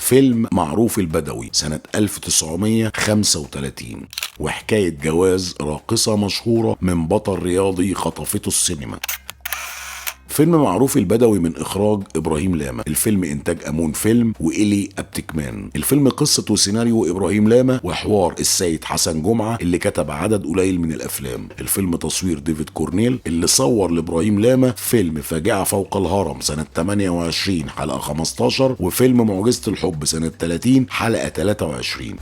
فيلم معروف البدوي سنة 1935، وحكاية جواز راقصة مشهورة من بطل رياضي خطفته السينما. فيلم معروف البدوي من إخراج إبراهيم لاما، الفيلم إنتاج أمون فيلم وإيلي أبتكمان. الفيلم قصة وسيناريو إبراهيم لاما وحوار السيد حسن جمعة اللي كتب عدد قليل من الأفلام. الفيلم تصوير ديفيد كورنيل اللي صور لإبراهيم لاما فيلم فاجعة فوق الهرم سنة 28 حلقة 15، وفيلم معجزة الحب سنة 30 حلقة 23.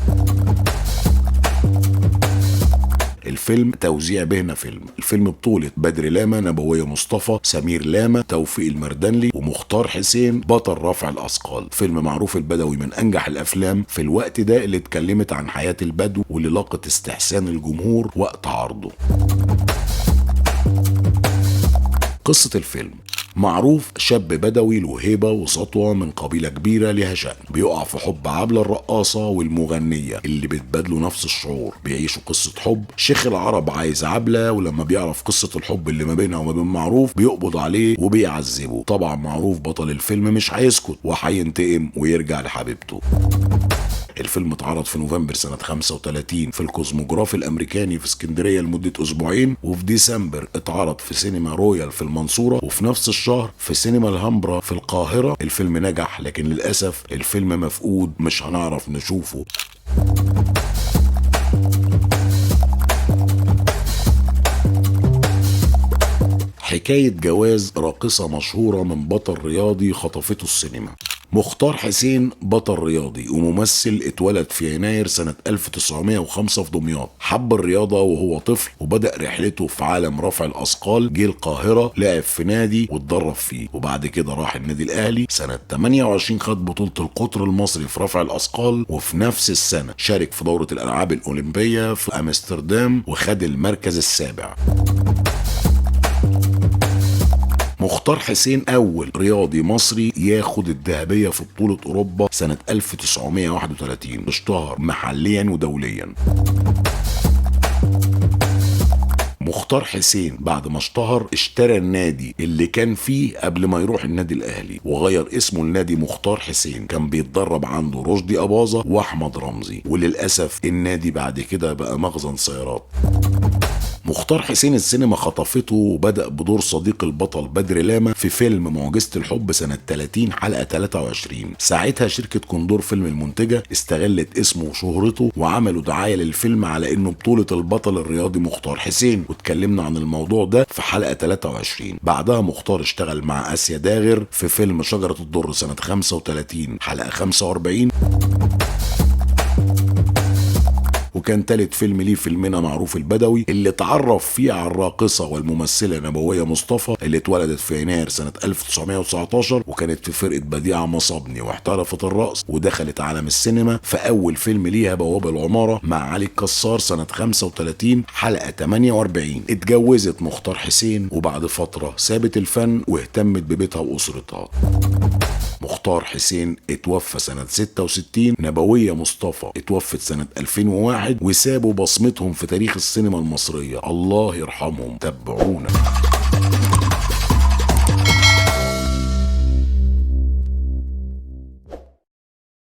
الفيلم توزيع بهنا فيلم. الفيلم بطولة بدر لاما، نبوية مصطفى، سمير لاما، توفيق المردنلي، ومختار حسين بطل رفع الأثقال. فيلم معروف البدوي من أنجح الأفلام في الوقت ده اللي اتكلمت عن حياة البدو واللي لاقت استحسان الجمهور وقت عرضه. قصة الفيلم: معروف شاب بدوي له هيبة وسطوة من قبيلة كبيرة لها شأن، بيقع في حب عبلة الرقاصة والمغنية اللي بتبادلوا نفس الشعور. بيعيشوا قصة حب. شيخ العرب عايز عبلة، ولما بيعرف قصة الحب اللي ما بينها وما بين معروف بيقبض عليه وبيعذبه. طبعا معروف بطل الفيلم مش هيسكت وهينتقم ويرجع لحبيبته. الفيلم اتعرض في نوفمبر سنة 35 في الكوزموجراف الأمريكاني في اسكندرية لمدة أسبوعين، وفي ديسمبر اتعرض في سينما رويال في المنصورة، وفي نفس الشهر في سينما الهمبرا في القاهرة. الفيلم نجح، لكن للأسف الفيلم مفقود، مش هنعرف نشوفه. حكاية جواز راقصة مشهورة من بطل رياضي خطفته السينما. مختار حسين بطل رياضي وممثل اتولد في يناير سنة 1905 في دمياط. حب الرياضة وهو طفل وبدأ رحلته في عالم رفع الأثقال. جه القاهرة، لعب في نادي واتدرب فيه، وبعد كده راح النادي الأهلي. سنة 28 خد بطولة القطر المصري في رفع الأثقال، وفي نفس السنة شارك في دورة الألعاب الأولمبية في أمستردام وخد المركز السابع. مختار حسين أول رياضي مصري ياخد الذهبية في بطولة أوروبا سنة 1931. اشتهر محليا ودوليا. مختار حسين بعد ما اشتهر اشترى النادي اللي كان فيه قبل ما يروح النادي الأهلي وغير اسمه لنادي مختار حسين. كان بيتدرب عنده رشدي أباظة وأحمد رمزي، وللأسف النادي بعد كده بقى مخزن سيارات. مختار حسين السينما خطفته وبدأ بدور صديق البطل بدر لاما في فيلم معجزة الحب سنة 30 حلقة 23. ساعتها شركة كوندور فيلم المنتجة استغلت اسمه وشهرته وعملوا دعاية للفيلم على انه بطولة البطل الرياضي مختار حسين، واتكلمنا عن الموضوع ده في حلقة 23. بعدها مختار اشتغل مع آسيا داغر في فيلم شجرة الدر سنة 35 حلقة 45، وكان تالت فيلم ليه فيلمنا معروف البدوي اللي اتعرف فيه على الراقصة والممثلة نبوية مصطفى اللي اتولدت في يناير سنة 1919 وكانت في فرقة بديعة مصابني واحترفت الرقص ودخلت عالم السينما في أول فيلم ليها بواب العمارة مع علي الكسار سنة 35 حلقة 48. اتجوزت مختار حسين وبعد فترة سابت الفن واهتمت ببيتها وأسرتها. مختار حسين اتوفى سنة 66. نبوية مصطفى اتوفت سنة 2001 وسابوا بصمتهم في تاريخ السينما المصرية. الله يرحمهم. تابعونا.